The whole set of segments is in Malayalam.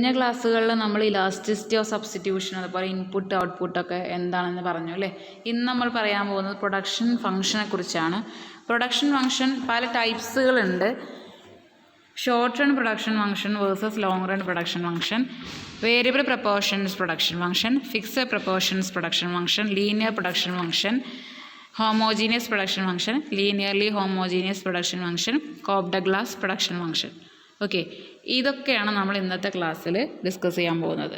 കഴിഞ്ഞ ക്ലാസ്സുകളിൽ നമ്മൾ ഇലാസ്റ്റിസിറ്റി ഓഫ് സബ്സ്റ്റിറ്റ്യൂഷൻ അതുപോലെ ഇൻപുട്ട് ഔട്ട്പുട്ടൊക്കെ എന്താണെന്ന് പറഞ്ഞു അല്ലേ. ഇന്ന് നമ്മൾ പറയാൻ പോകുന്നത് പ്രൊഡക്ഷൻ ഫംഗ്ഷനെ കുറിച്ചാണ്. പ്രൊഡക്ഷൻ ഫംഗ്ഷൻ പല ടൈപ്സുകളുണ്ട്. Short run production function versus long run production function, variable proportions production function, fixed proportions production function, linear production function, homogeneous production function, linearly homogeneous production function, Cobb Douglas production function. Okay, ഇതൊക്കെയാണ് നമ്മൾ ഇന്നത്തെ ക്ലാസ്സിൽ ഡിസ്കസ് ചെയ്യാൻ പോകുന്നത്.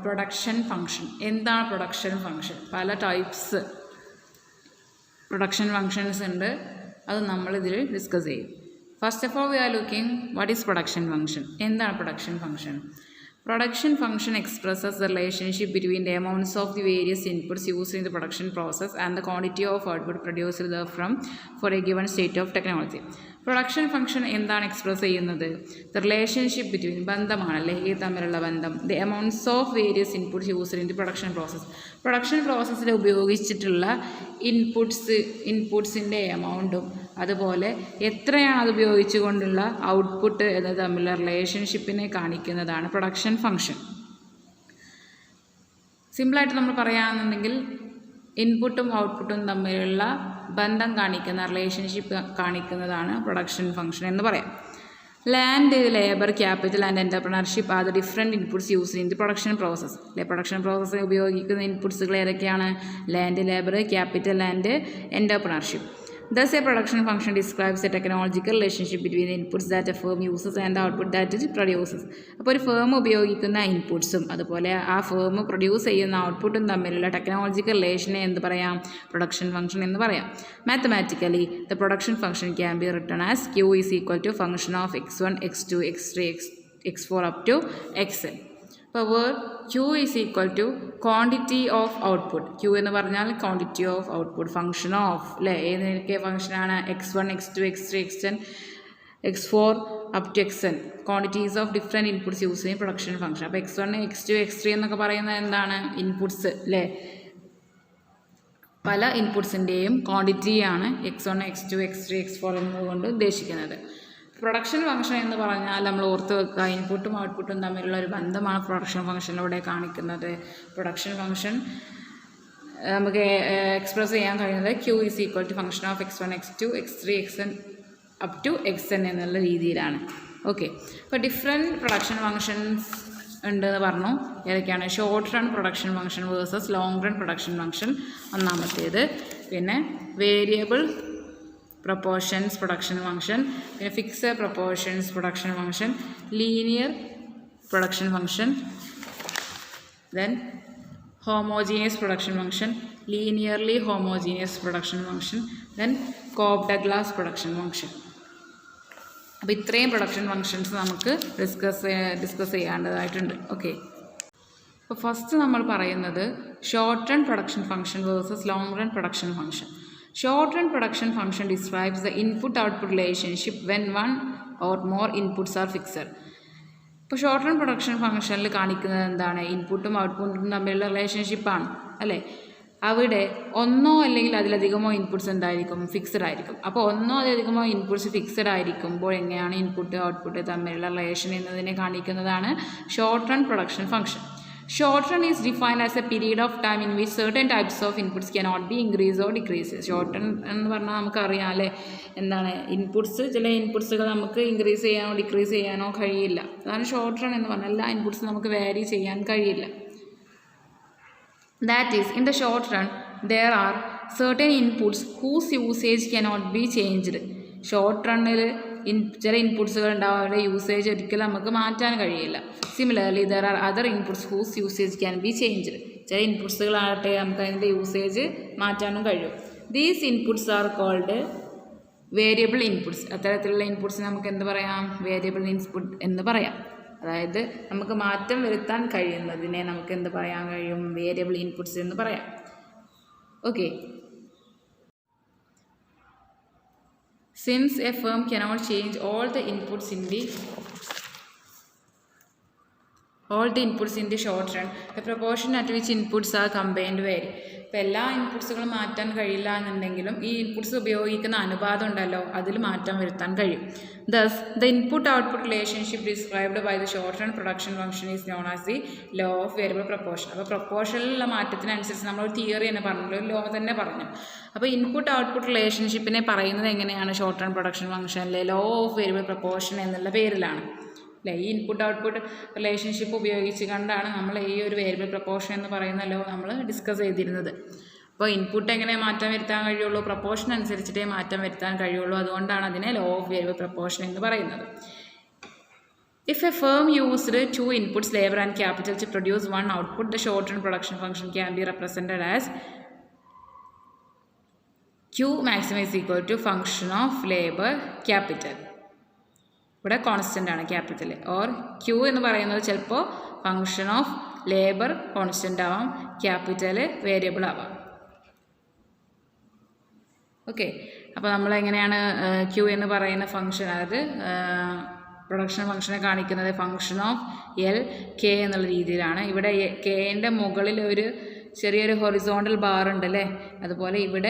പ്രൊഡക്ഷൻ ഫംഗ്ഷൻ എന്താണ്? പ്രൊഡക്ഷൻ ഫംഗ്ഷൻ പല ടൈപ്സ് പ്രൊഡക്ഷൻ ഫംഗ്ഷൻസ് ഉണ്ട്, അത് നമ്മളിതിൽ ഡിസ്കസ് ചെയ്യും. First of all we are looking what is production function. എന്താണ് production function? Production function expresses the relationship between the amounts of the various inputs used in the production process and the quantity of output produced therefrom for a given state of technology. Production function എന്താണ് എക്സ്പ്രസ് ചെയ്യുന്നത്? ദ റിലേഷൻഷിപ്പ് ബിറ്റ്വീൻ, ബന്ധമാണല്ലേ ഈ തമ്മിലുള്ള ബന്ധം. The amounts of various inputs used in the production process. Production പ്രോസസ്സിൽ ഉപയോഗിച്ചിട്ടുള്ള ഇൻപുട്സിൻ്റെ എമൗണ്ടും അതുപോലെ എത്രയാണ് അത് ഉപയോഗിച്ചുകൊണ്ടുള്ള ഔട്ട്പുട്ട് എന്നത് തമ്മിലുള്ള റിലേഷൻഷിപ്പിനെ കാണിക്കുന്നതാണ് പ്രൊഡക്ഷൻ ഫംഗ്ഷൻ. സിമ്പിളായിട്ട് നമ്മൾ പറയുകയാണെന്നുണ്ടെങ്കിൽ ഇൻപുട്ടും ഔട്ട്പുട്ടും തമ്മിലുള്ള ബന്ധം കാണിക്കുന്ന, റിലേഷൻഷിപ്പ് കാണിക്കുന്നതാണ് പ്രൊഡക്ഷൻ ഫംഗ്ഷൻ എന്ന് പറയാം. Land, labour, capital and entrepreneurship are the different inputs used in the production process. അല്ലെ, പ്രൊഡക്ഷൻ പ്രോസസ്സിൽ ഉപയോഗിക്കുന്ന ഇൻപുട്സുകൾ ഏതൊക്കെയാണ്? Land, labour, capital and entrepreneurship. Thus, a production function describes a technological relationship between the inputs that a firm uses and the output that it produces. അപ്പോൾ ഒരു ഫേം ഉപയോഗിക്കുന്ന ഇൻപുട്സും അതുപോലെ ആ ഫേം പ്രൊഡ്യൂസ് ചെയ്യുന്ന ഔട്ട്പുട്ടും തമ്മിലുള്ള ടെക്നോളജിക്കൽ റിലേഷനെ എന്ത് പറയാം? പ്രൊഡക്ഷൻ ഫംഗ്ഷൻ എന്ന് പറയാം. Mathematically the production function can be written as Q is equal to function of x1, x2, x3, x4 up to xn. Power Q is equal to quantity of output. Q എന്ന് പറഞ്ഞാൽ quantity of output, function of, അല്ലേ, ഏതൊക്കെ ഫംഗ്ഷനാണ്? x1, x2, x3, xn, x4 up to xn. Quantities of different inputs use ചെയ്യും പ്രൊഡക്ഷൻ ഫംഗ്ഷൻ. അപ്പോൾ x1, x2, x3 എന്നൊക്കെ പറയുന്നത് എന്താണ്? ഇൻപുട്സ്, അല്ലേ, പല ഇൻപുട്സിൻ്റെയും ക്വാണ്ടിറ്റിയാണ് x1, x2, x3, x4 എന്നതുകൊണ്ട് ഉദ്ദേശിക്കുന്നത്. പ്രൊഡക്ഷൻ ഫംഗ്ഷൻ എന്ന് പറഞ്ഞാൽ നമ്മൾ ഓർത്ത് വെക്കുക, ഇൻപുട്ടും ഔട്ട്പുട്ടും തമ്മിലുള്ള ഒരു ബന്ധമാണ് പ്രൊഡക്ഷൻ ഫംഗ്ഷനിലൂടെ കാണിക്കുന്നത്. പ്രൊഡക്ഷൻ ഫംഗ്ഷൻ നമുക്ക് എക്സ്പ്രസ് ചെയ്യാൻ കഴിയുന്നത് Q is equal to function of x1, x2, x3, xn up to xn എന്നുള്ള രീതിയിലാണ്. ഓക്കെ, അപ്പോൾ ഡിഫറെൻറ്റ് പ്രൊഡക്ഷൻ ഫംഗ്ഷൻസ് ഉണ്ടെന്ന് പറഞ്ഞു. ഏതൊക്കെയാണ്? Short run production function versus long run production function ഒന്നാമത്തേത്. പിന്നെ വേരിയബിൾ പ്രൊപ്പോർഷൻസ് പ്രൊഡക്ഷൻ ഫംഗ്ഷൻ, പിന്നെ fixed proportions production function, linear production function, then homogeneous production function, linearly homogeneous production function, then Cobb Douglas production function. അപ്പോൾ ഇത്രയും പ്രൊഡക്ഷൻ ഫംഗ്ഷൻസ് നമുക്ക് ഡിസ്കസ് ചെയ്യേണ്ടതായിട്ടുണ്ട്. ഓക്കെ, അപ്പോൾ ഫസ്റ്റ് നമ്മൾ പറയുന്നത് short run production function versus long run production function. Short run production function describes the input-output relationship when one or more inputs are fixed. ഇപ്പോൾ ഷോർട്ട് റൺ പ്രൊഡക്ഷൻ ഫംഗ്ഷനിൽ കാണിക്കുന്നത് എന്താണ്? ഇൻപുട്ടും ഔട്ട്പുട്ടും തമ്മിലുള്ള റിലേഷൻഷിപ്പാണ്, അല്ലേ. അവിടെ ഒന്നോ അല്ലെങ്കിൽ അതിലധികമോ ഇൻപുട്സ് എന്തായിരിക്കും? ഫിക്സഡ് ആയിരിക്കും. അപ്പോൾ ഒന്നോ അതിലധികമോ ഇൻപുട്സ് ഫിക്സഡ് ആയിരിക്കുമ്പോൾ എങ്ങനെയാണ് ഇൻപുട്ട് ഔട്ട്പുട്ട് തമ്മിലുള്ള റിലേഷൻ എന്നതിനെ കാണിക്കുന്നതാണ് short run production function. Short run is defined as a period of time in which certain types of inputs cannot be increased or decreased. Short run എന്ന് പറഞ്ഞാൽ നമുക്കറിയാം, അല്ലേ, എന്താണ്? ഇൻപുട്സ്, ചില ഇൻപുട്സുകൾ നമുക്ക് ഇൻക്രീസ് ചെയ്യാനോ ഡിക്രീസ് ചെയ്യാനോ കഴിയില്ല. അതാണ് ഷോർട്ട് റൺ എന്ന് പറഞ്ഞാൽ. എല്ലാ ഇൻപുട്സും നമുക്ക് വാരി ചെയ്യാൻ കഴിയില്ല. That is, in the short run, there are certain inputs whose usage cannot be changed. ഷോർട്ട് റണ്ണിൽ ചില ഇൻപുട്സുകൾ ഉണ്ടാവും, അവരുടെ യൂസേജ് ഒരിക്കലും നമുക്ക് മാറ്റാൻ കഴിയില്ല. Similarly there are other inputs whose usage can be changed. ചില ഇൻപുട്സുകളാകട്ടെ നമുക്ക് അതിൻ്റെ യൂസേജ് മാറ്റാനും കഴിയും. These inputs are called variable inputs. അത്തരത്തിലുള്ള ഇൻപുട്സ് നമുക്ക് എന്ത് പറയാം? വേരിയബിൾ ഇൻപുട്ട് എന്ന് പറയാം. അതായത് നമുക്ക് മാറ്റം വരുത്താൻ കഴിയുന്നതിനെ നമുക്ക് എന്ത് പറയാൻ കഴിയും? വേരിയബിൾ ഇൻപുട്സ് എന്ന് പറയാം. Okay, since a firm cannot change all the inputs in the all the inputs in the short run, the proportion at which inputs are combined vary. ഇപ്പോൾ എല്ലാ ഇൻപുട്സുകളും മാറ്റാൻ കഴിയില്ല എന്നുണ്ടെങ്കിലും ഈ ഇൻപുട്സ് ഉപയോഗിക്കുന്ന അനുപാതം ഉണ്ടല്ലോ അതിൽ മാറ്റം വരുത്താൻ കഴിയും. Thus, the input-output relationship described by the short-run production function is known as the law of variable proportion. അപ്പോൾ പ്രൊപ്പോർഷനിലുള്ള മാറ്റത്തിനനുസരിച്ച് നമ്മൾ ഒരു തിയറി തന്നെ പറഞ്ഞു, ഒരു ലോ തന്നെ പറഞ്ഞു. അപ്പോൾ ഇൻപുട്ട്-ഔട്ട്പുട്ട് റിലേഷൻഷിപ്പിനെ പറയുന്നത് എങ്ങനെയാണ് ഷോർട്ട് റൺ പ്രൊഡക്ഷൻ ഫംഗ്ഷനിലെ ലോ ഓഫ് വേരിയബിൾ പ്രൊപ്പോർഷൻ എന്നുള്ള പേരിലാണ്. അല്ലേ, ഈ ഇൻപുട്ട്-ഔട്ട്പുട്ട് റിലേഷൻഷിപ്പ് ഉപയോഗിച്ച് കണ്ടാണ് നമ്മൾ ഈ ഒരു വേരിയബിൾ പ്രൊപ്പോർഷൻ എന്ന് പറയുന്ന ലോ നമ്മൾ ഡിസ്കസ് ചെയ്തിരുന്നത്. അപ്പോൾ ഇൻപുട്ട് എങ്ങനെ മാറ്റം വരുത്താൻ കഴിയുള്ളൂ, പ്രൊപ്പോർഷൻ അനുസരിച്ചിട്ടേ മാറ്റം വരുത്താൻ കഴിയുള്ളൂ. അതുകൊണ്ടാണ് അതിനെ ലോ ഓഫ് വേരിയബിൾ പ്രൊപ്പോർഷൻ എന്ന് പറയുന്നത്. If A firm used 2 inputs, labor and capital, to produce 1 output, the short run production function can be represented as Q maximum is equal to function of labor capital. ഇവിടെ കോൺസ്റ്റൻ്റ് ആണ് ക്യാപിറ്റൽ. ഓർ ക്യൂ എന്ന് പറയുന്നത് ചിലപ്പോൾ ഫങ്ഷൻ ഓഫ് ലേബർ കോൺസ്റ്റൻ്റ് ആവാം, ക്യാപിറ്റൽ വേരിയബിൾ ആവാം. ഓക്കെ, അപ്പോൾ നമ്മളെങ്ങനെയാണ് ക്യൂ എന്ന് പറയുന്ന ഫങ്ഷൻ, അതായത് പ്രൊഡക്ഷൻ ഫങ്ഷനെ കാണിക്കുന്നത് ഫങ്ഷൻ ഓഫ് എൽ കെ എന്നുള്ള രീതിയിലാണ്. ഇവിടെ കെൻ്റെ മുകളിൽ ഒരു ചെറിയൊരു ഹൊറിസോണ്ടൽ ബാർ ഉണ്ട് അല്ലേ, അതുപോലെ ഇവിടെ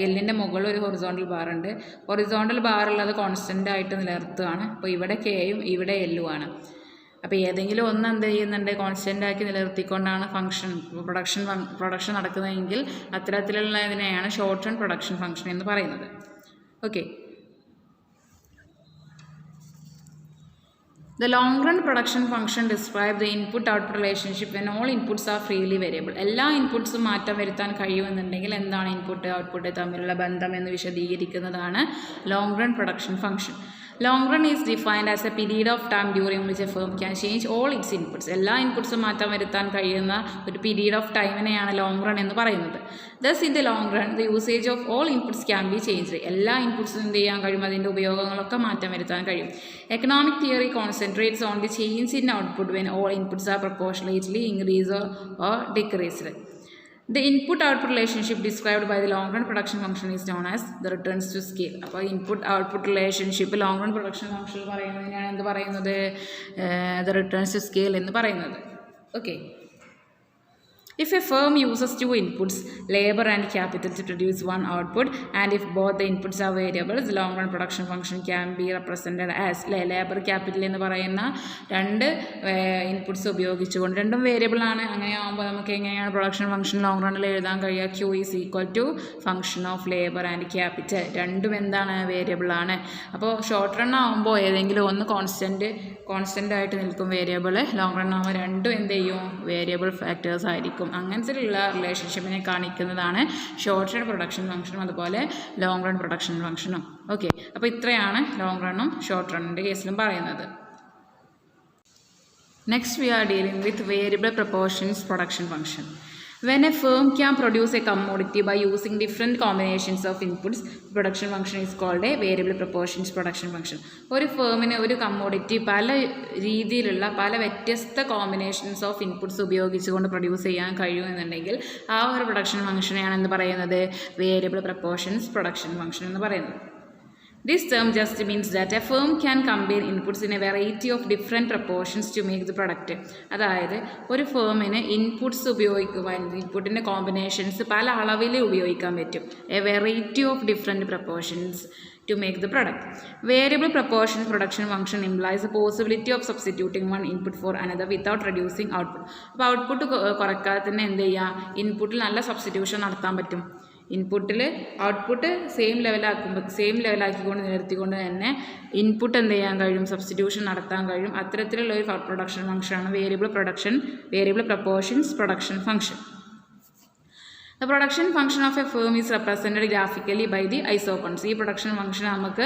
എല്ലിൻ്റെ മുകളിൽ ഒരു ഹൊറിസോണ്ടൽ ബാർ ഉണ്ട്. ഹൊറിസോണ്ടൽ ബാറുള്ളത് കോൺസ്റ്റൻ്റ് ആയിട്ട് നിലനിർത്തുകയാണ്. അപ്പോൾ ഇവിടെ കെയും ഇവിടെ എല്ലും ആണ്. അപ്പോൾ ഏതെങ്കിലും ഒന്ന് എന്ത് ചെയ്യുന്നുണ്ട്, കോൺസ്റ്റൻ്റ് ആക്കി നിലനിർത്തിക്കൊണ്ടാണ് പ്രൊഡക്ഷൻ നടക്കുന്നതെങ്കിൽ അത്തരത്തിലുള്ളതിനെയാണ് ഷോർട്ട് റൺ പ്രൊഡക്ഷൻ ഫംഗ്ഷൻ എന്ന് പറയുന്നത്. Okay, the long run production function describes the input-output relationship when all inputs are freely variable. എല്ലാ ഇൻപുട്സും മാറ്റം വരുത്താൻ കഴിയുമെന്നുണ്ടെങ്കിൽ എന്താണ് ഇൻപുട്ട് ഔട്ട്പുട്ട് തമ്മിലുള്ള ബന്ധം എന്ന് വിശദീകരിക്കുന്നതാണ് long run production function. Long run is defined as a period of time during which a firm can change all its inputs. എല്ലാ ഇൻപുട്സും മാറ്റം വരുത്താൻ കഴിയുന്ന ഒരു പീരീഡ് ഓഫ് ടൈമിനെയാണ് ലോങ് റൺ എന്ന് പറയുന്നത്. Thus, in the long run, the usage of all inputs can be changed. എല്ലാ ഇൻപുട്സും എന്ത് ചെയ്യാൻ കഴിയും, അതിൻ്റെ ഉപയോഗങ്ങളൊക്കെ മാറ്റം വരുത്താൻ കഴിയും. Economic theory concentrates on the change in output when all inputs are proportionately increased or decreased. The input-output relationship described by the long-run production function is known as the returns to scale. അപ്പോൾ input output relationship long run production function പറയുന്നതിനാണ് എന്ത് പറയുന്നത്, the returns to scale എന്ന് പറയുന്നത്. Okay, if a firm uses 2 inputs, labor and capital, to produce 1 output, and if both the inputs are variables, the long run production function can be represented as labor capital എന്ന് പറയുന്ന 2 ഇൻപുട്സ് ഉപയോഗിച്ചുകൊണ്ട്, രണ്ടും വേരിയബിൾ ആണ്. അങ്ങനെയാകുമ്പോൾ നമുക്ക് എങ്ങനെയാണ് പ്രൊഡക്ഷൻ ഫംഗ്ഷൻ ലോങ് റണ്ണിൽ എഴുതാൻ കഴിയുക, Q is equal to function of labour and capital. രണ്ടും എന്താണ്, വേരിയബിൾ ആണ്. അപ്പോൾ ഷോർട്ട് റൺ ആകുമ്പോൾ ഏതെങ്കിലും ഒന്ന് കോൺസ്റ്റൻ്റ് ആയിട്ട് നിൽക്കും വേരിയബിൾ, ലോങ് റൺ ആകുമ്പോൾ രണ്ടും എന്ത് ചെയ്യും, വേരിയബിൾ ഫാക്ടേഴ്സ് ആയിരിക്കും. അങ്ങനത്തെയുള്ള റിലേഷൻഷിപ്പിനെ കാണിക്കുന്നതാണ് ഷോർട്ട് റൺ പ്രൊഡക്ഷൻ ഫംഗ്ഷനും അതുപോലെ ലോങ് റൺ പ്രൊഡക്ഷൻ ഫംഗ്ഷനും. ഓക്കെ, അപ്പോൾ ഇത്രയാണ് ലോങ് റണ്ണും ഷോർട്ട് റണ്ണിൻ്റെ കേസിലും പറയുന്നത്. Next we are dealing with variable proportions production function. When a firm can produce a commodity by using different combinations of inputs, production function is called a variable proportions production function. ഒരു ഫേമിന് ഒരു കമ്മോഡിറ്റി പല രീതിയിലുള്ള പല വ്യത്യസ്ത കോമ്പിനേഷൻസ് ഓഫ് ഇൻപുട്സ് ഉപയോഗിച്ചുകൊണ്ട് പ്രൊഡ്യൂസ് ചെയ്യാൻ കഴിയുമെന്നുണ്ടെങ്കിൽ ആ ഒരു പ്രൊഡക്ഷൻ ഫംഗ്ഷനെയാണ് എന്ന് പറയുന്നത് വേരിയബിൾ പ്രൊപ്പോർഷൻസ് പ്രൊഡക്ഷൻ ഫംഗ്ഷൻ എന്ന് പറയുന്നത്. This term just means that a firm can combine inputs in a variety of different proportions to make the product. അതായത് ഒരു ഫേമിന് ഇൻപുട്ടിൻ്റെ കോമ്പിനേഷൻസ് പല അളവിൽ ഉപയോഗിക്കാൻ പറ്റും. A variety of different proportions to make the product. Variable proportion production function implies the possibility of substituting one input for another without reducing output. അപ്പോൾ ഔട്ട്പുട്ട് കുറയ്ക്കാതെ തന്നെ എന്ത് ചെയ്യുക, ഇൻപുട്ടിൽ നല്ല സബ്സ്റ്റിറ്റ്യൂഷൻ നടത്താൻ പറ്റും. ഇൻപുട്ടിൽ ഔട്ട്പുട്ട് സെയിം ലെവലാക്കിക്കൊണ്ട് നിലനിർത്തിക്കൊണ്ട് തന്നെ ഇൻപുട്ട് എന്ത് ചെയ്യാൻ കഴിയും, സബ്സ്റ്റിറ്റ്യൂഷൻ നടത്താൻ കഴിയും. അത്തരത്തിലുള്ള ഒരു പ്രൊഡക്ഷൻ ഫംഗ്ഷനാണ് variable proportions production function. The production function of a firm is represented graphically by the isoquants. ഈ പ്രൊഡക്ഷൻ ഫംഗ്ഷൻ നമുക്ക്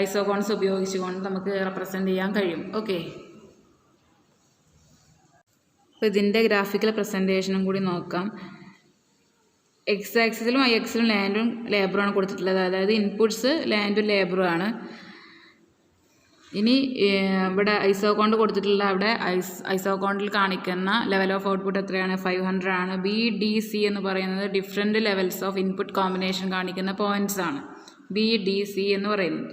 ഐസോകോൺസ് ഉപയോഗിച്ചുകൊണ്ട് നമുക്ക് റെപ്രസെൻറ്റ് ചെയ്യാൻ കഴിയും. ഓക്കെ, അപ്പോൾ ഇതിൻ്റെ ഗ്രാഫിക്കൽ പ്രസൻറ്റേഷനും കൂടി നോക്കാം. എക്സ് ആക്സിസിലും വൈ ആക്സിസിലും ലാൻഡും ലേബറുമാണ് കൊടുത്തിട്ടുള്ളത്. അതായത് ഇൻപുട്സ് ലാൻഡും ലേബറും ആണ്. ഇനി ഇവിടെ ഐസോകോണ്ട് കൊടുത്തിട്ടുള്ള അവിടെ ഐസോകോണ്ടിൽ കാണിക്കുന്ന ലെവൽ ഓഫ് ഔട്ട്പുട്ട് എത്രയാണ്, 500 ആണ്. BDC എന്ന് പറയുന്നത് different levels of input combination കാണിക്കുന്ന പോയിൻറ്റ്സ് ആണ് BDC എന്ന് പറയുന്നത്.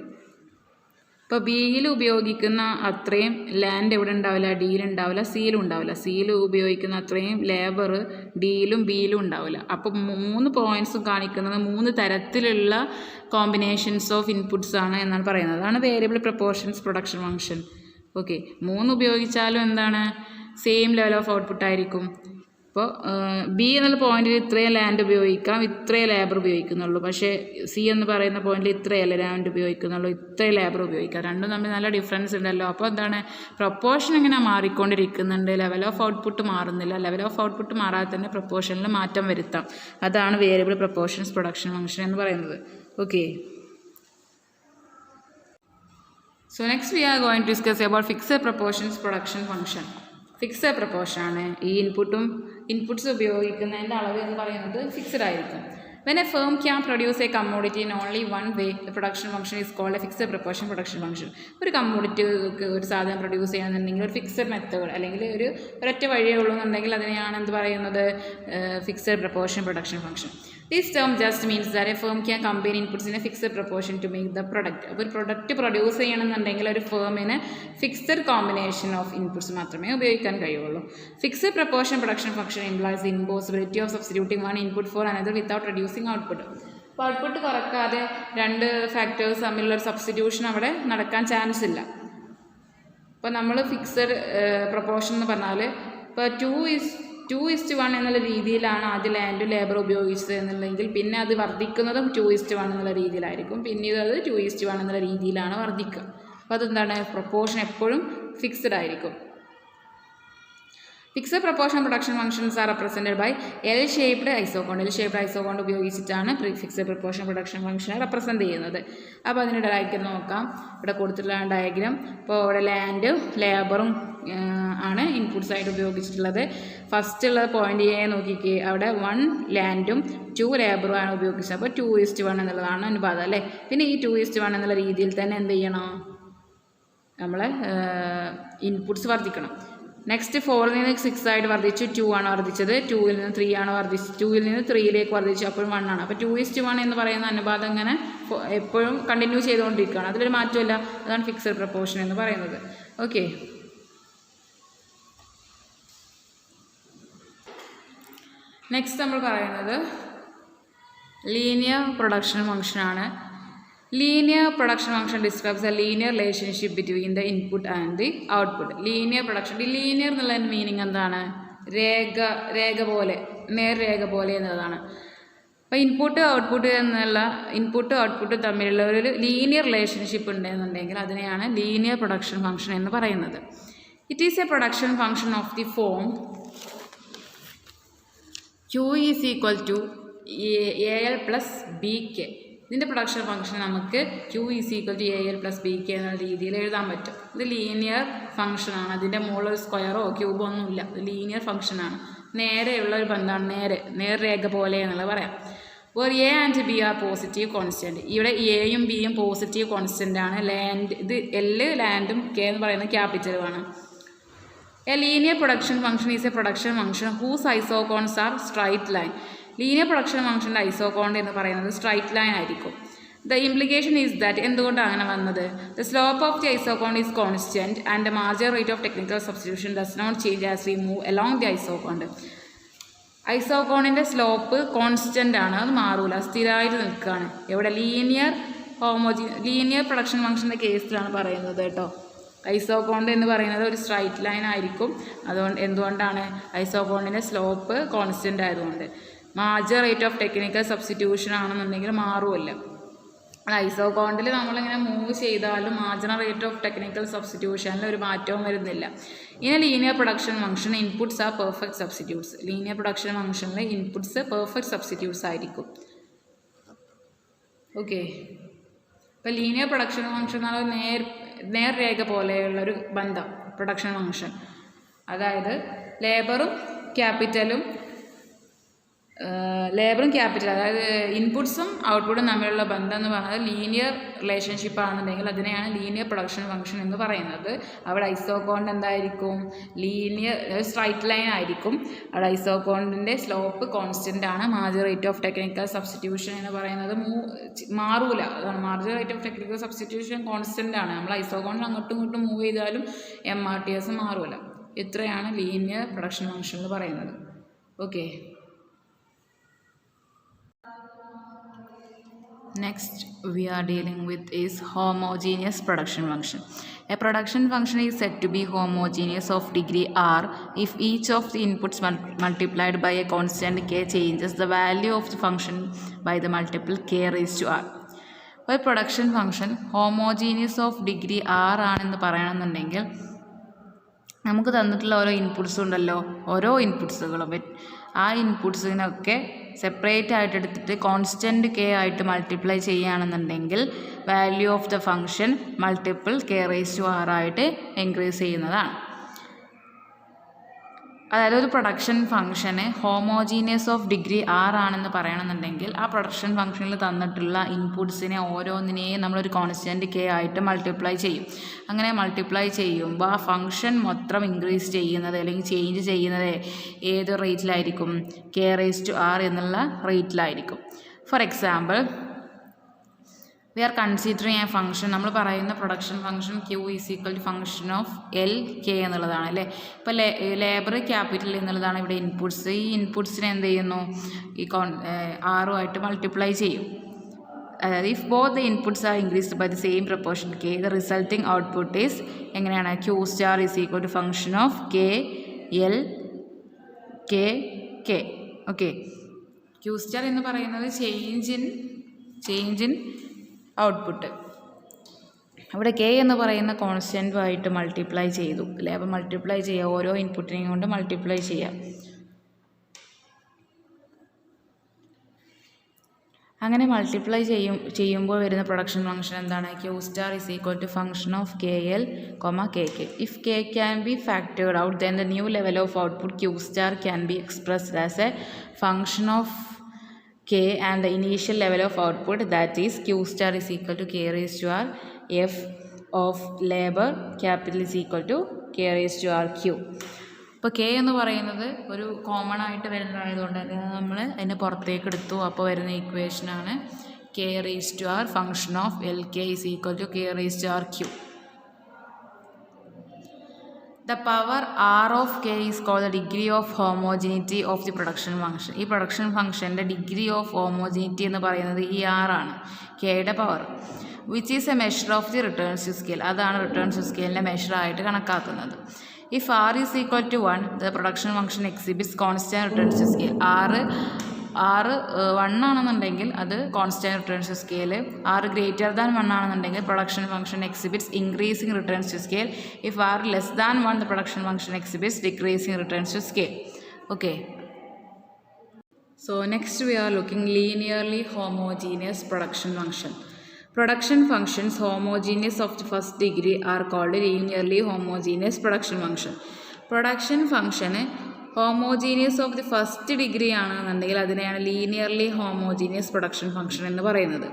ഇപ്പോൾ ബിയിൽ ഉപയോഗിക്കുന്ന അത്രയും ലാൻഡ് എവിടെ ഉണ്ടാവില്ല, ഡിയിലുണ്ടാവില്ല, സിയിലും ഉണ്ടാവില്ല. സിയിൽ ഉപയോഗിക്കുന്ന അത്രയും ലേബർ ഡിയിലും ബിയിലും ഉണ്ടാവില്ല. അപ്പോൾ 3 പോയിൻറ്റ്സും കാണിക്കുന്നത് 3 തരത്തിലുള്ള കോമ്പിനേഷൻസ് ഓഫ് ഇൻപുട്സ് ആണ് എന്നാണ് പറയുന്നത്. അതാണ് variable proportions production function. Okay, 3 ഉപയോഗിച്ചാലും എന്താണ്, സെയിം ലെവൽ ഓഫ് ഔട്ട്പുട്ട് ആയിരിക്കും. അപ്പോൾ ബി എന്നുള്ള പോയിന്റിൽ ഇത്രയും ലാൻഡ് ഉപയോഗിക്കാം, ഇത്രയും ലേബർ ഉപയോഗിക്കുന്നുള്ളൂ. പക്ഷേ സി എന്ന് പറയുന്ന പോയിന്റിൽ ഇത്രയല്ല ലാൻഡ് ഉപയോഗിക്കുന്നുള്ളൂ, ഇത്രയും ലേബർ ഉപയോഗിക്കാം. രണ്ടും തമ്മിൽ നല്ല ഡിഫറൻസ് ഉണ്ടല്ലോ. അപ്പോൾ എന്താണ്, പ്രൊപ്പോർഷൻ ഇങ്ങനെ മാറിക്കൊണ്ടിരിക്കുന്നുണ്ട്, ലെവൽ ഓഫ് ഔട്ട്പുട്ട് മാറുന്നില്ല. ലെവൽ ഓഫ് ഔട്ട്പുട്ട് മാറാതെ തന്നെ പ്രൊപ്പോർഷനിൽ മാറ്റം വരുത്താം. അതാണ് വേരിയബിൾ പ്രൊപ്പോർഷൻസ് പ്രൊഡക്ഷൻ ഫംഗ്ഷൻ എന്ന് പറയുന്നത്. Okay, so next we are going to discuss about fixed proportions production function. Fixed proportion ആണ്. ഈ ഇൻപുട്സ് ഉപയോഗിക്കുന്നതിൻ്റെ അളവ് എന്ന് പറയുന്നത് ഫിക്സഡ് ആയിരിക്കും. When a firm can produce a commodity in only one way, the production function is called a fixed proportion production function. ഒരു കമ്മോഡിറ്റിക്ക് ഒരു സാധനം പ്രൊഡ്യൂസ് ചെയ്യാന്നുണ്ടെങ്കിൽ ഒരു ഫിക്സഡ് മെത്തേഡ് അല്ലെങ്കിൽ ഒരൊറ്റ വഴിയേ ഉള്ളൂ എന്നുണ്ടെങ്കിൽ അതിനെയാണ് എന്ത് പറയുന്നത്, fixed proportion production function. This term just means that a firm can combine inputs in a fixed proportion to make the product. അപ്പോൾ ഒരു പ്രൊഡക്റ്റ് പ്രൊഡ്യൂസ് ചെയ്യണമെന്നുണ്ടെങ്കിൽ ഒരു ഫേമിന് ഫിക്സഡ് കോമ്പിനേഷൻ ഓഫ് ഇൻപുട്സ് മാത്രമേ ഉപയോഗിക്കാൻ കഴിയുള്ളൂ. Fixed proportion production function implies the impossibility of substituting one input for another without reducing output. അപ്പോൾ ഔട്ട്പുട്ട് കുറക്കാതെ 2 ഫാക്ടേഴ്സ് തമ്മിലുള്ള ഒരു സബ്സ്റ്റിറ്റ്യൂഷൻ അവിടെ നടക്കാൻ ചാൻസ് ഇല്ല. അപ്പോൾ നമ്മൾ ഫിക്സഡ് പ്രൊപ്പോർഷൻ എന്ന് പറഞ്ഞാൽ ഇപ്പോൾ 2:1 എന്നുള്ള രീതിയിലാണ് ആദ്യം ലാൻഡ് ലേബർ ഉപയോഗിച്ചത് എന്നുണ്ടെങ്കിൽ പിന്നെ അത് വർദ്ധിക്കുന്നതും 2:1 എന്നുള്ള രീതിയിലായിരിക്കും. പിന്നീട് അത് 2:1 എന്നുള്ള രീതിയിലാണ് വർദ്ധിക്കുക. അപ്പോൾ അതെന്താണ്, പ്രൊപ്പോർഷൻ എപ്പോഴും ഫിക്സഡ് ആയിരിക്കും. Fixed proportion production functions are represented by L-shaped isoquant. L-shaped isoquant ഉപയോഗിച്ചിട്ടാണ് ഫിക്സഡ് പ്രൊപ്പോർഷൻ പ്രൊഡക്ഷൻ ഫംഗ്ഷനെ റെപ്രസെൻറ്റ് ചെയ്യുന്നത്. അപ്പോൾ അതിൻ്റെ ഡയഗ്രം നോക്കാം. ഇവിടെ കൊടുത്തിട്ടുള്ള ഡയഗ്രം. ഇപ്പോൾ ഇവിടെ ലാൻഡ് ലേബറും ആണ് ഇൻപുട്സ് ആയിട്ട് ഉപയോഗിച്ചിട്ടുള്ളത്. ഫസ്റ്റ് ഉള്ള പോയിന്റ് എ നോക്കിക്കേ, അവിടെ 1 ലാൻഡും 2 ലേബറും ആണ് ഉപയോഗിച്ചത്. അപ്പോൾ 2:1 എന്നുള്ളതാണ് അനുപാതം അല്ലേ. പിന്നെ ഈ 2:1 എന്നുള്ള രീതിയിൽ തന്നെ എന്ത് ചെയ്യണം, നമ്മളെ ഇൻപുട്സ് വർദ്ധിക്കണം. നെക്സ്റ്റ് 4ൽ നിന്ന് 6 ആയിട്ട് വർദ്ധിച്ചു, 2 ആണ് വർദ്ധിച്ചത്. 2ൽ നിന്ന് 3 ആണ് വർദ്ധിച്ചത്. 2ൽ നിന്ന് 3ലേക്ക് വർദ്ധിച്ചു, അപ്പോഴും 1 ആണ്. അപ്പോൾ 2:1 എന്ന് പറയുന്ന അനുപാതം ഇങ്ങനെ എപ്പോഴും കണ്ടിന്യൂ ചെയ്തുകൊണ്ടിരിക്കുകയാണ്, അതിലൊരു മാറ്റമില്ല. അതാണ് ഫിക്സഡ് പ്രൊപ്പോർഷൻ എന്ന് പറയുന്നത്. ഓക്കെ, നെക്സ്റ്റ് നമ്മൾ പറയുന്നത് ലീനിയർ പ്രൊഡക്ഷൻ ഫംഗ്ഷനാണ്. Linear production function describes a linear relationship between the input and the output. Linear production, ഈ ലീനിയർ എന്നുള്ള മീനിങ് എന്താണ്, രേഖ പോലെ, നേർരേഖ പോലെ എന്നതാണ്. അപ്പോൾ ഇൻപുട്ട് ഔട്ട്പുട്ട് തമ്മിലുള്ള ഒരു ലീനിയർ റിലേഷൻഷിപ്പ് ഉണ്ടെന്നുണ്ടെങ്കിൽ അതിനെയാണ് ലീനിയർ പ്രൊഡക്ഷൻ ഫംഗ്ഷൻ എന്ന് പറയുന്നത്. It is A production function of the form Q is equal to AL plus BK. ഇതിൻ്റെ പ്രൊഡക്ഷൻ ഫംഗ്ഷൻ നമുക്ക് Q is equal to AL plus BK എന്ന രീതിയിൽ എഴുതാൻ പറ്റും. ഇത് ലീനിയർ ഫംഗ്ഷനാണ്. അതിൻ്റെ മുകളിൽ സ്ക്വയറോ ക്യൂബോ ഒന്നുമില്ല. ഇത് ലീനിയർ ഫംഗ്ഷനാണ്. നേരെയുള്ള ഒരു ബന്ധമാണ്, നേർരേഖ പോലെ എന്നുള്ളത് പറയാം. അപ്പോൾ A and B are positive constant. ഇവിടെ എയും ബിയും പോസിറ്റീവ് കോൺസ്റ്റൻ്റ് ആണ്. ഇത് L ലാൻഡും K എന്ന് പറയുന്നത് ക്യാപിറ്റലുമാണ്. A linear production function is a production function whose isoquants are straight line. Linear production ഫംഗ്ഷൻ്റെ ഐസോകോണ്ട് എന്ന് പറയുന്നത് സ്ട്രൈറ്റ് ലൈൻ ആയിരിക്കും. ദ ഇംപ്ലിക്കേഷൻ ഈസ് ദാറ്റ്, എന്തുകൊണ്ടാണ് അങ്ങനെ വന്നത്, the slope of the isoquant is constant and the marginal rate of technical substitution does not change as we move along the isoquant. ഐസോകോണിൻ്റെ സ്ലോപ്പ് കോൺസ്റ്റൻ്റ് ആണ്, അത് മാറൂല, സ്ഥിരമായിട്ട് നിൽക്കുകയാണ്. എവിടെ, ലീനിയർ പ്രൊഡക്ഷൻ ഫംഗ്ഷൻ്റെ കേസിലാണ് പറയുന്നത് കേട്ടോ. ഐസോകോണ്ട് എന്ന് പറയുന്നത് ഒരു സ്ട്രൈറ്റ് ലൈൻ ആയിരിക്കും. എന്തുകൊണ്ടാണ്, ഐസോകോണ്ടിൻ്റെ സ്ലോപ്പ് കോൺസ്റ്റൻ്റ് ആയതുകൊണ്ട്. Marginal rate of technical substitution ആണെന്നുണ്ടെങ്കിൽ മാറുമല്ല. ഐസോകോണ്ടിൽ നമ്മളിങ്ങനെ മൂവ് ചെയ്താലും മാർജിനൽ റേറ്റ് ഓഫ് ടെക്നിക്കൽ സബ്സ്റ്റിറ്റ്യൂഷനിൽ ഒരു മാറ്റവും വരുന്നില്ല. ഇനി linear production function inputs R perfect substitutes. Linear production ഫംഗ്ഷനിൽ ഇൻപുട്സ് പെർഫെക്റ്റ് സബ്സ്റ്റിറ്റ്യൂട്ട്സ് ആയിരിക്കും. ഓക്കെ, ഇപ്പോൾ ലീനിയർ പ്രൊഡക്ഷൻ ഫംഗ്ഷൻ എന്ന് പറഞ്ഞാൽ നേർരേഖ പോലെയുള്ളൊരു ബന്ധം പ്രൊഡക്ഷൻ ഫംഗ്ഷൻ. അതായത് ലേബറും ക്യാപിറ്റലും ലേബറും ക്യാപിറ്റൽ, അതായത് ഇൻപുട്സും ഔട്ട്പുട്ടും തമ്മിലുള്ള ബന്ധം എന്ന് പറയുന്നത് ലീനിയർ റിലേഷൻഷിപ്പ് ആണെന്നുണ്ടെങ്കിൽ അതിനെയാണ് ലീനിയർ പ്രൊഡക്ഷൻ ഫംഗ്ഷൻ എന്ന് പറയുന്നത്. അവിടെ ഐസോകോണ്ട് എന്തായിരിക്കും? ലീനിയർ സ്ട്രൈറ്റ് ലൈൻ ആയിരിക്കും. അവിടെ ഐസോകോണ്ടിൻ്റെ സ്ലോപ്പ് കോൺസ്റ്റൻ്റ് ആണ്. Marginal rate of technical substitution എന്ന് പറയുന്നത് മാറൂല. അതാണ് marginal rate of technical substitution constant ആണ്. നമ്മൾ ഐസോകോണ്ടിൽ അങ്ങോട്ടും ഇങ്ങോട്ടും മൂവ് ചെയ്താലും MRTS മാറൂല. ഇത്രയാണ് ലീനിയർ പ്രൊഡക്ഷൻ ഫംഗ്ഷൻ എന്ന് പറയുന്നത്. Okay. Next we are dealing with is homogeneous production function. A production function is said to be homogeneous of degree R if each of the inputs multiplied by a constant k changes the value of the function by the multiple k raised to R. ഒരു production function homogeneous of degree R ആണെന്ന് പറയണമെന്നുണ്ടെങ്കിൽ നമുക്ക് തന്നിട്ടുള്ള ഓരോ ഇൻപുട്സും ഉണ്ടല്ലോ, ഓരോ ഇൻപുട്സുകളും ആ ഇൻപുട്സിനൊക്കെ സെപ്പറേറ്റ് ആയിട്ട് എടുത്തിട്ട് കോൺസ്റ്റൻറ്റ് k ആയിട്ട് മൾട്ടിപ്ലൈ ചെയ്യുകയാണെന്നുണ്ടെങ്കിൽ value of the function multiple k raise to R ആയിട്ട് ഇൻക്രീസ് ചെയ്യുന്നതാണ്. അതായത് ഒരു പ്രൊഡക്ഷൻ ഫംഗ്ഷന് ഹോമോജീനിയസ് ഓഫ് ഡിഗ്രി R ആണെന്ന് പറയണമെന്നുണ്ടെങ്കിൽ ആ പ്രൊഡക്ഷൻ ഫംഗ്ഷനിൽ തന്നിട്ടുള്ള ഇൻപുട്സിനെ ഓരോന്നിനെയും നമ്മളൊരു കോൺസ്റ്റൻറ്റ് k ആയിട്ട് മൾട്ടിപ്ലൈ ചെയ്യും. അങ്ങനെ മൾട്ടിപ്ലൈ ചെയ്യുമ്പോൾ ആ ഫംഗ്ഷൻ മൊത്തം ഇൻക്രീസ് ചെയ്യുന്നത് അല്ലെങ്കിൽ ചേഞ്ച് ചെയ്യുന്നത് ഏത് റേറ്റിലായിരിക്കും? k റേസ് ടു R എന്നുള്ള റേറ്റിലായിരിക്കും. For example, we are considering a function. നമ്മൾ പറയുന്ന production function Q is equal to function of LK എന്നുള്ളതാണ് അല്ലേ. ഇപ്പോൾ ലേബർ ക്യാപിറ്റൽ എന്നുള്ളതാണ് ഇവിടെ ഇൻപുട്സ്. ഈ ഇൻപുട്സിനെ എന്ത് ചെയ്യുന്നു? ഈ ആറുമായിട്ട് മൾട്ടിപ്ലൈ ചെയ്യും. അതായത് if both the inputs are increased by the same proportion K, the resulting output is എങ്ങനെയാണ്? Q star is equal to function of K L K K. Okay. Q star എന്ന് പറയുന്നത് ചേഞ്ച് ഇൻ ഔട്ട്പുട്ട്. ഇവിടെ k എന്ന് പറയുന്ന കോൺസ്റ്റൻറ്റുമായിട്ട് മൾട്ടിപ്ലൈ ചെയ്തു അല്ലേ. അപ്പോൾ മൾട്ടിപ്ലൈ ചെയ്യുക, ഓരോ ഇൻപുട്ടിനെയും കൊണ്ട് മൾട്ടിപ്ലൈ ചെയ്യാം. അങ്ങനെ മൾട്ടിപ്ലൈ ചെയ്യുമ്പോൾ വരുന്ന പ്രൊഡക്ഷൻ ഫംഗ്ഷൻ എന്താണ്? Q star is equal to function of KL, KK. If k can be factored out then the new level of output Q star can be expressed as a function of K and the initial level of output, that is Q star is equal to K raised to R F of labor capital is equal to K raised to R Q. ഇപ്പോൾ K എന്ന് പറയുന്നത് ഒരു കോമൺ ആയിട്ട് വരുന്നതായതുകൊണ്ട് നമ്മൾ അതിനെ പുറത്തേക്ക് എടുത്തു. അപ്പോൾ വരുന്ന ഇക്വേഷനാണ് K raised to R function of LK is equal to K raised to R Q. The power R of K is called the degree of homogeneity of the production function. ഈ പ്രൊഡക്ഷൻ ഫംഗ്ഷൻ്റെ ഡിഗ്രി ഓഫ് ഹോമോജീനിറ്റി എന്ന് പറയുന്നത് ഈ R ആണ്, കെയുടെ power. Which is a measure of the returns to scale. അതാണ് റിട്ടേൺസ് ടു സ്കെയിലിൻ്റെ മെഷറായിട്ട് കണക്കാക്കുന്നത്. If R is equal to 1, the production function exhibits constant returns to scale. R 1 ആണെന്നുണ്ടെങ്കിൽ അത് constant returns to scale. R greater than 1 ആണെന്നുണ്ടെങ്കിൽ production function exhibits increasing returns to scale. If R less than 1, the production function exhibits decreasing returns to scale. Okay. So next we are looking linearly homogeneous production function. Production functions homogeneous of the first degree are called linearly homogeneous production function. Production function homogeneous of the first degree ആണെന്നുണ്ടെങ്കിൽ അതിനെയാണ് ലീനിയർലി ഹോമോജീനിയസ് പ്രൊഡക്ഷൻ ഫംഗ്ഷൻ എന്ന് പറയുന്നത്.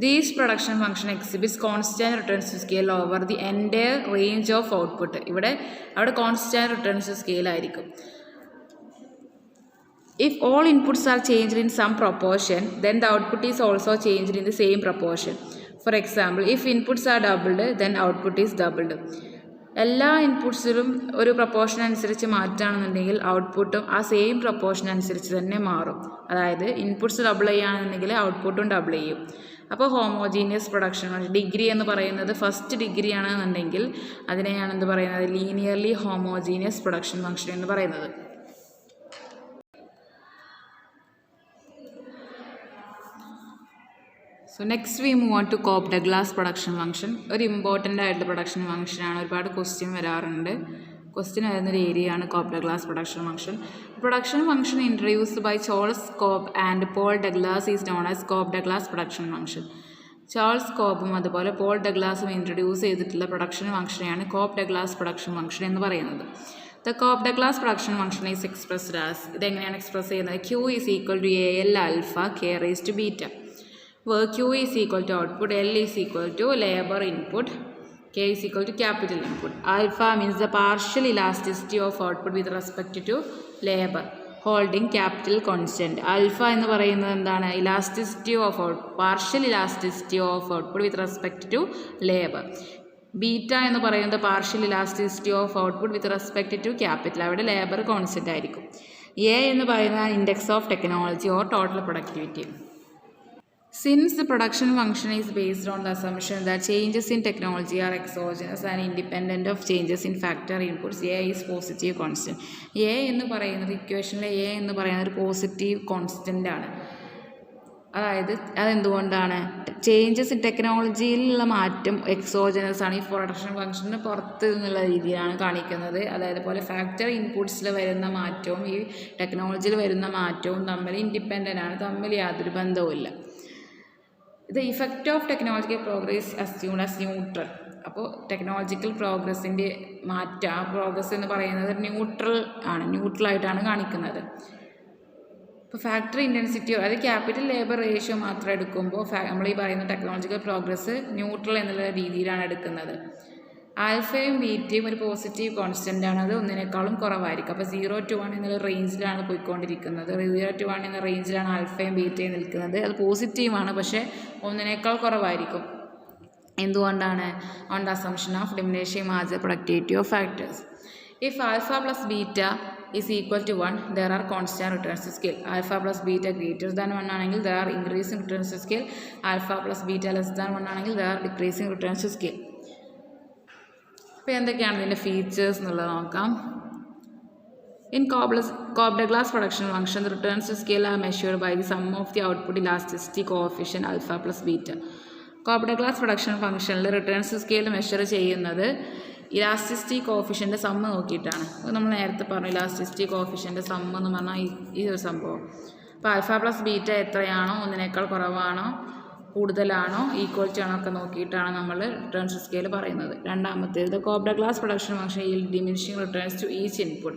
These production function exhibits constant returns to scale over the entire range of output. അവിടെ കോൺസ്റ്റൻറ്റ് റിട്ടേൺസ് ടു സ്കെയിൽ ആയിരിക്കും. If all inputs are changed in some proportion, then the output is also changed in the same proportion. For example, if inputs are doubled, then output is doubled. എല്ലാ ഇൻപുട്സിലും ഒരു പ്രൊപ്പോർഷൻ അനുസരിച്ച് മാറ്റുകയാണെന്നുണ്ടെങ്കിൽ ഔട്ട്പുട്ടും ആ സെയിം പ്രൊപ്പോർഷൻ അനുസരിച്ച് തന്നെ മാറും. അതായത് ഇൻപുട്സ് ഡബിൾ ചെയ്യുകയാണെന്നുണ്ടെങ്കിൽ ഔട്ട്പുട്ടും ഡബിൾ ചെയ്യും. അപ്പോൾ ഹോമോജീനിയസ് പ്രൊഡക്ഷൻ ഡിഗ്രി എന്ന് പറയുന്നത് ഫസ്റ്റ് ഡിഗ്രി ആണെന്നുണ്ടെങ്കിൽ അതിനെയാണ് എന്ത് പറയുന്നത്? ലീനിയർലി ഹോമോജീനിയസ് പ്രൊഡക്ഷൻ ഫംഗ്ഷൻ എന്ന് പറയുന്നത്. So next we move on to Cobb Douglas production function. ഒരു ഇമ്പോർട്ടൻ്റ് ആയിട്ടുള്ള പ്രൊഡക്ഷൻ ഫംഗ്ഷനാണ്. ഒരുപാട് ക്വസ്റ്റ്യൻ വരാറുണ്ട്. ക്വസ്റ്റ്യൻ വരുന്നൊരു ഏരിയയാണ് Cobb Douglas production function. Production function introduced by Charles Cobb and Paul Douglas is known as Cobb Douglas production function. Charles കോപ്പും അതുപോലെ പോൾ ഡഗ്ലാസും ഇൻട്രൊഡ്യൂസ് ചെയ്തിട്ടുള്ള പ്രൊഡക്ഷൻ ഫംഗ്ഷനെയാണ് കോപ്പ്-ഡഗ്ലാസ് പ്രൊഡക്ഷൻ ഫംഗ്ഷൻ എന്ന് പറയുന്നത്. The Cobb-Douglas production function is expressed as, ഇതെങ്ങനെയാണ് എക്സ്പ്രസ് ചെയ്യുന്നത്? Q is equal to AL alpha K raised to beta, where Q is equal to output, L is equal to labor input, K is equal to capital input. Alpha means the partial elasticity of output with respect to labor, holding capital constant. Alpha എന്ന് പറയുന്നത് എന്താണ്? Elasticity of output, partial elasticity of output with respect to labor. Beta എന്ന് പറയുന്നത് partial elasticity of output with respect to capital. അവിടെ ലേബർ കോൺസ്റ്റൻ്റ് ആയിരിക്കും. എ എന്ന് പറയുന്നത് index of technology or total productivity. Since the production function is based on the assumption that changes in technology are exogenous and independent of changes in factor inputs, A is positive constant. A എന്ന് പറയുന്നത് ഇക്വേഷനിലെ A എന്ന് പറയുന്നത് ഒരു പോസിറ്റീവ് കോൺസ്റ്റൻ്റ് ആണ്. അതായത് അതെന്തുകൊണ്ടാണ്? ചേഞ്ചസ് ഇൻ ടെക്നോളജിയിലുള്ള മാറ്റം എക്സോജനസ് ആണ്. ഈ പ്രൊഡക്ഷൻ ഫംഗ്ഷന് പുറത്ത് നിന്നുള്ള രീതിയിലാണ് കാണിക്കുന്നത്. അതായത് പോലെ ഫാക്ടർ ഇൻപുട്സിൽ വരുന്ന മാറ്റവും ഈ ടെക്നോളജിയിൽ വരുന്ന മാറ്റവും തമ്മിൽ ഇൻഡിപെൻഡൻ്റ് ആണ്, തമ്മിൽ യാതൊരു ബന്ധവുമില്ല. The effect of technological progress assumed as neutral. അപ്പോൾ ടെക്നോളജിക്കൽ പ്രോഗ്രസ്സിൻ്റെ മാറ്റം, ആ പ്രോഗ്രസ് എന്ന് പറയുന്നത് ന്യൂട്രലായിട്ടാണ് കാണിക്കുന്നത്. ഇപ്പോൾ ഫാക്ടറി ഇൻറ്റൻസിറ്റി, അതായത് ക്യാപിറ്റൽ ലേബർ റേഷ്യോ മാത്രം എടുക്കുമ്പോൾ നമ്മൾ ഈ പറയുന്ന ടെക്നോളജിക്കൽ പ്രോഗ്രസ് ന്യൂട്രൽ എന്നുള്ള രീതിയിലാണ് എടുക്കുന്നത്. ആൽഫയും ബീറ്റയും ഒരു പോസിറ്റീവ് കോൺസ്റ്റൻ്റ് ആണ്, അത് ഒന്നിനേക്കാളും കുറവായിരിക്കും. അപ്പോൾ 0 to 1 എന്നുള്ള റേഞ്ചിലാണ് പോയിക്കൊണ്ടിരിക്കുന്നത്. 0 to 1 എന്ന റേഞ്ചിലാണ് ആൽഫയും ബീറ്റയും നിൽക്കുന്നത്. അത് പോസിറ്റീവാണ്, പക്ഷേ ഒന്നിനേക്കാൾ കുറവായിരിക്കും. എന്തുകൊണ്ടാണ്? On the assumption of diminishing marginal productivity of factors. If alpha plus beta is equal to 1, there are constant returns to scale. Alpha plus beta greater than 1 ആണെങ്കിൽ there are increasing returns to scale. Alpha plus beta less than 1 ആണെങ്കിൽ there are decreasing returns to scale. അപ്പോൾ എന്തൊക്കെയാണ് ഇതിൻ്റെ ഫീച്ചേഴ്സ് എന്നുള്ളത് നോക്കാം. In Cobb-Douglas production function, the returns to scale are measured by the sum of the output elasticity coefficient alpha plus beta. Cobb-Douglas production functionൽ റിട്ടേൺസ് സ്കെയിൽ മെഷർ ചെയ്യുന്നത് ഇലാസ്റ്റിസിറ്റി കോഫിഷ്യൻ്റെ സമ്മ് നോക്കിയിട്ടാണ്. അത് നമ്മൾ നേരത്തെ പറഞ്ഞു, ഇലാസ്റ്റിസിറ്റി കോഫിഷ്യൻ്റെ സമ്മ് എന്ന് പറഞ്ഞാൽ ഈ ഒരു സംഭവം. അപ്പോൾ ആൽഫ പ്ലസ് ബീറ്റ എത്രയാണോ, ഒന്നിനേക്കാൾ കുറവാണോ, കൂടുതലാണോ, ഈക്വൽറ്റി ആണോ ഒക്കെ നോക്കിയിട്ടാണ് നമ്മൾ റിട്ടേൺസ് സ്കെയിൽ പറയുന്നത്. രണ്ടാമത്തേത് Cobb-Douglas production function yield diminishing returns to each input.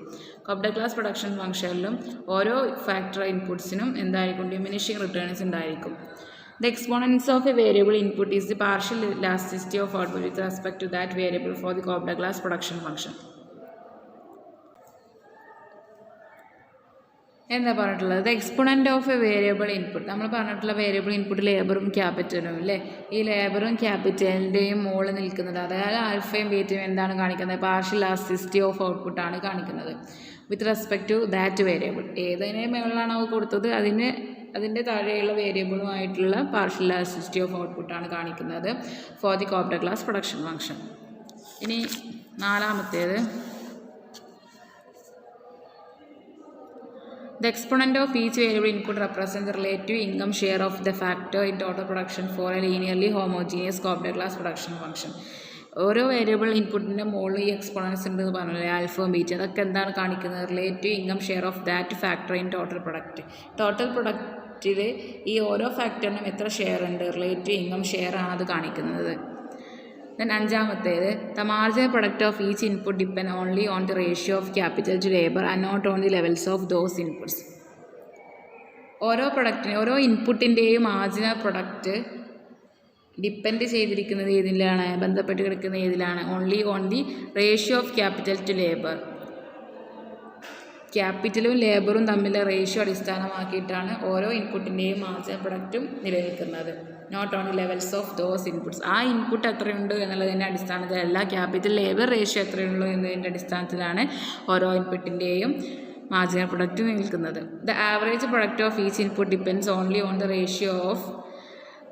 Cobb-Douglas production ഫംഗ്ഷനിലും ഓരോ ഫാക്ടർ ഇൻപുട്സിനും എന്തായിരിക്കും? ഡിമിനിഷിങ് റിട്ടേൺസ് ഉണ്ടായിരിക്കും. The exponents of a variable input is the partial elasticity of output with respect to that variable for the Cobb-Douglas production function. എന്താ പറഞ്ഞിട്ടുള്ളത്? The exponent of A variable input. നമ്മൾ പറഞ്ഞിട്ടുള്ള വേരിയബിൾ ഇൻപുട്ട് ലേബറും ക്യാപിറ്റലും അല്ലേ? ഈ ലേബറും ക്യാപിറ്റലിൻ്റെയും മുകളിൽ നിൽക്കുന്നത്, അതായത് ആൽഫയും ബീറ്റയും എന്താണ് കാണിക്കുന്നത്? പാർഷ്യൽ ഇലാസ്റ്റിസിറ്റി ഓഫ് ഔട്ട്പുട്ടാണ് കാണിക്കുന്നത് with respect to that variable. ഏതിനെ മുകളിലാണോ കൊടുത്തത് അതിൻ്റെ താഴെയുള്ള വേരിയബിളുമായിട്ടുള്ള പാർഷ്യൽ ഇലാസ്റ്റിസിറ്റി ഓഫ് ഔട്ട്പുട്ടാണ് കാണിക്കുന്നത് for the Cobb-Douglas production function. ഇനി നാലാമത്തേത്, the exponent of each variable input represents the relative income share of the factor in total production for a linearly homogeneous Cobb-Douglas production function. ഓരോ വേരിയബിൾ ഇൻപുട്ടിൻ്റെ മുകളിൽ ഈ എക്സ്പോണൻസ് ഉണ്ടെന്ന് പറഞ്ഞില്ലേ, ആൽഫ ബീറ്റ, അതൊക്കെ എന്താണ് കാണിക്കുന്നത്? Relative income share of that factor in total product. Total പ്രൊഡക്റ്റിൽ ഈ ഓരോ ഫാക്ടറിനും എത്ര ഷെയർ ഉണ്ട്, റിലേറ്റീവ് ഇൻകം ഷെയർ ആണ് അത് കാണിക്കുന്നത്. ദെൻ അഞ്ചാമത്തേത്, the marginal product of each input depend only on the ratio of capital to labour and not on the levels of those inputs. ഓരോ ഇൻപുട്ടിൻ്റെയും മാർജിനൽ പ്രൊഡക്റ്റ് ഡിപ്പെൻഡ് ചെയ്തിരിക്കുന്നത് ഏതിലാണ്? ബന്ധപ്പെട്ട് കിടക്കുന്ന ഏതിലാണ്? Only on the ratio of capital to labour. ക്യാപിറ്റലും ലേബറും തമ്മിലെ റേഷ്യോ അടിസ്ഥാനമാക്കിയിട്ടാണ് ഓരോ ഇൻപുട്ടിൻ്റെയും മാർജിനൽ പ്രൊഡക്റ്റും നിലനിൽക്കുന്നത്. Not on the levels of those inputs. ആ ഇൻപുട്ട് എത്രയുണ്ട് എന്നുള്ളതിൻ്റെ അടിസ്ഥാനത്തിലല്ല, ക്യാപിറ്റൽ ലേബർ റേഷ്യോ എത്രയുള്ളൂ എന്നതിൻ്റെ അടിസ്ഥാനത്തിലാണ് ഓരോ ഇൻപുട്ടിൻ്റെയും മാർജിനൽ പ്രൊഡക്റ്റ് നിൽക്കുന്നത്. The average product of each input depends only on the ratio of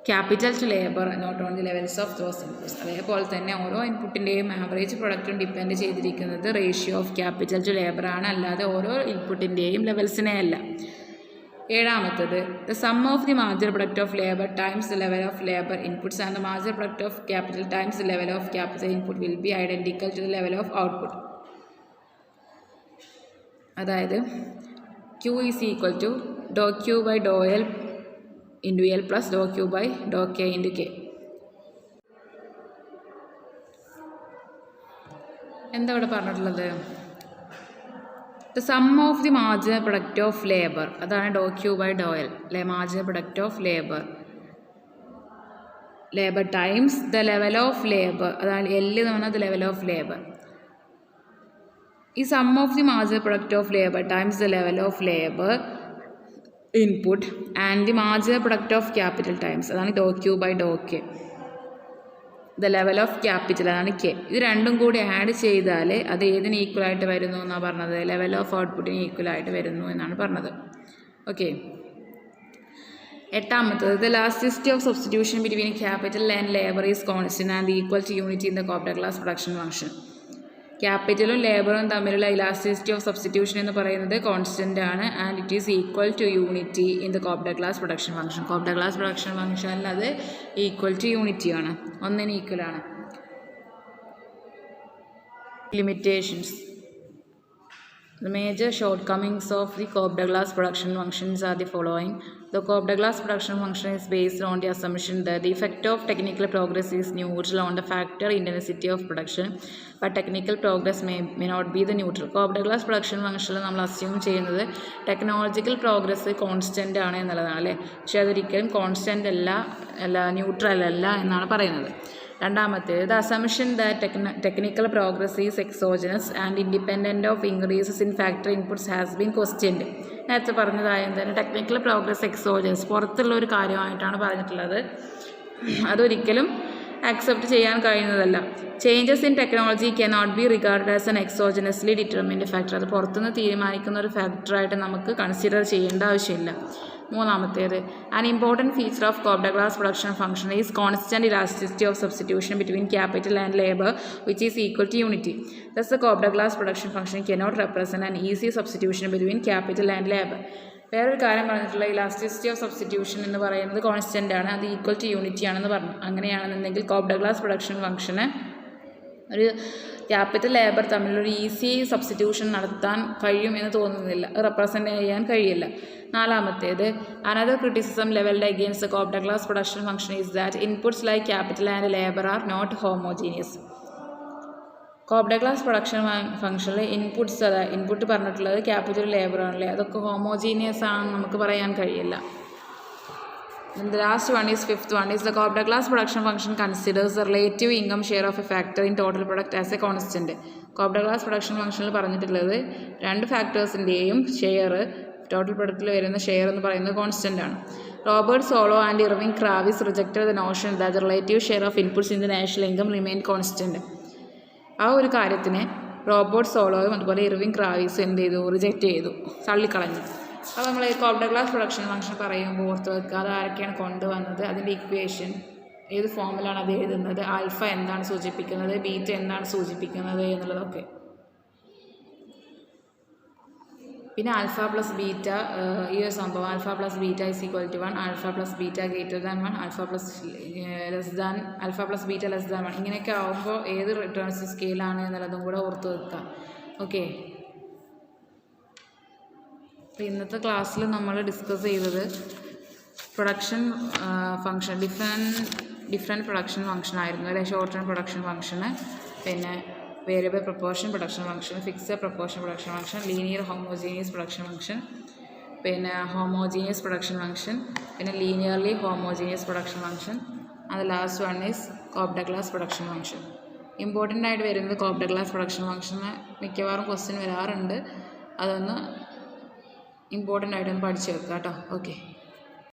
capital to labour not on the levels of those inputs. അതേപോലെ തന്നെ ഓരോ ഇൻപുട്ടിൻ്റെയും ആവറേജ് പ്രൊഡക്റ്റും ഡിപ്പെൻഡ് ചെയ്തിരിക്കുന്നത് ratio of capital to labour ആണ്, അല്ലാതെ ഓരോ ഇൻപുട്ടിൻ്റെയും ലെവൽസിനെ അല്ല. ഏഴാമത്തത്, the sum of the marginal product of labour times the level of labour inputs and the marginal product of capital times the level of capital input will be identical to the level of output. അതായത് Q ഈസ് ഈക്വൽ ടു ഡോ Q ബൈ ഡോ L into L plus dou Q by dou K into K. എന്താ ഇവിടെ പറഞ്ഞിട്ടുള്ളത്? The sum of the marginal product of labour, അതാണ് ഡോ ക്യൂ ബൈ ഡോ എൽ അല്ലെ, marginal product of labour times the level of labour, അതാണ് എൽ എന്ന് പറഞ്ഞാൽ ദ ലെവൽ ഓഫ് ലേബർ. ഈ sum of the marginal product of labour times the level of labour input and the marginal product of capital times, അതാണ് ഡോ ക്യൂ ബൈ ഡോ K the level of capital, അതാണ് കെ. ഇത് രണ്ടും കൂടി ആഡ് ചെയ്താൽ അത് ഏതിന് ഈക്വലായിട്ട് വരുന്നു എന്നാണ് പറഞ്ഞത്, ലെവൽ ഓഫ് ഔട്ട്പുട്ടിന് ഈക്വലായിട്ട് വരുന്നു എന്നാണ് പറഞ്ഞത്. ഓക്കെ. എട്ടാമത്തത് the elasticity of substitution between capital and labour is constant and equal to unity in the Cobb Douglas production function. ക്യാപിറ്റലും ലേബറും തമ്മിലുള്ള ഇലാസ്റ്റിസിറ്റി ഓഫ് സബ്സ്റ്റിറ്റ്യൂഷൻ എന്ന് പറയുന്നത് കോൺസ്റ്റന്റ് ആണ് and it is equal to unity in the Cobb Douglas production function. Cobb Douglas production ഫംഗ്ഷനിൽ അത് ഈക്വൽ ടു യൂണിറ്റി ആണ്, ഒന്നിന് ഈക്വൽ ആണ്. Limitations. The major shortcomings of the Cobb-Douglas production functions are the following. The Cobb-Douglas production function is based on the assumption that the effect of technical progress is neutral on the factor intensity of production, but technical progress may not be the neutral. Cobb-Douglas production function നമ്മൾ അസ്യൂം ചെയ്യുന്നത് ടെക്നോളജിക്കൽ പ്രോഗ്രസ് കോൺസ്റ്റൻ്റ് ആണ് എന്നുള്ളതാണ് അല്ലേ, പക്ഷേ അതൊരിക്കലും കോൺസ്റ്റൻ്റ് അല്ല ന്യൂട്രൽ അല്ല എന്നാണ് പറയുന്നത്. രണ്ടാമത്തേത് the assumption that technical progress is exogenous and independent of increases in factor inputs has been questioned. നേരത്തെ പറഞ്ഞതായത് തന്നെ ടെക്നിക്കൽ പ്രോഗ്രസ് എക്സോജനസ് പുറത്തുള്ള ഒരു കാര്യമായിട്ടാണ് പറഞ്ഞിട്ടുള്ളത്, അതൊരിക്കലും ആക്സെപ്റ്റ് ചെയ്യാൻ കഴിയുന്നതല്ല. Changes in technology can not be regard as an exogenously determined factor, അത് പുറത്തുനിന്ന് തീരുമാനിക്കുന്ന ഒരു ഫാക്ടറായിട്ട് നമുക്ക് കൺസിഡർ ചെയ്യേണ്ട ആവശ്യമില്ല. മൂന്നാമത്തേത് an important feature of Cobb-Douglas production function is constant elasticity of substitution between capital and labour which is equal to unity. Thus the Cobb-Douglas production function cannot represent an easy substitution between capital and labor. വേറൊരു കാര്യം പറഞ്ഞിട്ടുള്ള ഇലാസ്റ്റിസിറ്റി ഓഫ് സബ്സ്റ്റിറ്റ്യൂഷൻ എന്ന് പറയുന്നത് കോൺസ്റ്റൻ്റ് ആണ്, അത് ഈക്വൽ ടു യൂണിറ്റി ആണെന്ന് പറഞ്ഞു. അങ്ങനെയാണെന്നുണ്ടെങ്കിൽ Cobb-Douglas പ്രൊഡക്ഷൻ ഫംഗ്ഷന് ഒരു ക്യാപിറ്റൽ ലേബർ തമ്മിലൊരു ഈസി സബ്സ്റ്റിറ്റ്യൂഷൻ നടത്താൻ കഴിയും എന്ന് തോന്നുന്നില്ല, റെപ്രസെൻ്റ് ചെയ്യാൻ കഴിയില്ല. നാലാമത്തേത് another criticism levelled against the Cobb-Douglas production function is that inputs like capital and labour are not homogeneous. Cobb-Douglas production ഫംഗ്ഷനിൽ ഇൻപുട്സ്, അതായത് ഇൻപുട്ട് പറഞ്ഞിട്ടുള്ളത് ക്യാപിറ്റൽ ലേബർ ആണല്ലേ, അതൊക്കെ ഹോമോജീനിയസ് ആണെന്ന് നമുക്ക് പറയാൻ കഴിയില്ല. And the last one is fifth one is the Cobb-Douglas production function considers the relative income share of a factor in total product as a constant. Cobb-Douglas production functionil പറഞ്ഞിട്ടുള്ളത് രണ്ട് ഫാക്ടേഴ്സിൻ്റെയും ഷെയർ ടോട്ടൽ പ്രൊഡക്റ്റിൽ വരുന്ന ഷെയർ എന്ന് പറയുന്നത് കോൺസ്റ്റൻ്റ് ആണ്. Robert Solow and Irving Kravis rejected the notion that the relative share of inputs in the national income remain constant. ആ ഒരു കാര്യത്തിനെ റോബർട്ട് സോളോയും അതുപോലെ ഇർവിംഗ് ക്രാവിസും എന്ത് ചെയ്തു, റിജക്റ്റ് ചെയ്തു, തള്ളിക്കളഞ്ഞു. അപ്പോൾ നമ്മൾ Cobb-Douglas പ്രൊഡക്ഷൻ ഫംഗ്ഷൻ പറയുമ്പോൾ ഓർത്ത് വെക്കുക, അത് ആരൊക്കെയാണ് കൊണ്ടുവന്നത്, അതിൻ്റെ ഇക്വേഷൻ ഏത് ഫോമിലാണ് അത് എഴുതുന്നത്, ആൽഫ എന്താണ് സൂചിപ്പിക്കുന്നത്, ബീറ്റ എന്താണ് സൂചിപ്പിക്കുന്നത് എന്നുള്ളതൊക്കെ. പിന്നെ ആൽഫ പ്ലസ് ബീറ്റ, ഈ ഒരു സംഭവം alpha plus beta is equal to 1, alpha plus beta greater than 1, alpha plus beta less than 1, ഇങ്ങനെയൊക്കെ ആകുമ്പോൾ ഏത് റിട്ടേൺസ് സ്കെയിലാണ് എന്നുള്ളതും കൂടെ ഓർത്ത് വെക്കുക. ഓക്കെ. അപ്പോൾ ഇന്നത്തെ ക്ലാസ്സിൽ നമ്മൾ ഡിസ്കസ് ചെയ്തത് production function, different production function ആയിരുന്നു അല്ലേ. ഷോർട്ട് ടേം പ്രൊഡക്ഷൻ ഫംഗ്ഷന്, പിന്നെ variable proportion production function, fixed proportion production function, linear homogeneous production function, പിന്നെ ഹോമോജീനിയസ് പ്രൊഡക്ഷൻ ഫംഗ്ഷൻ, പിന്നെ ലീനിയർലി ഹോമോജീനിയസ് പ്രൊഡക്ഷൻ ഫംഗ്ഷൻ, അത് last one is Cobb-Douglas production function. Important ആയിട്ട് വരുന്നത് Cobb-Douglas പ്രൊഡക്ഷൻ ഫംഗ്ഷന് മിക്കവാറും ക്വസ്റ്റ്യൻ വരാറുണ്ട്, അതൊന്ന് ഇമ്പോർട്ടൻ്റ് ആയിട്ടൊന്ന് പഠിച്ചു വെക്കുക കേട്ടോ. ഓക്കെ.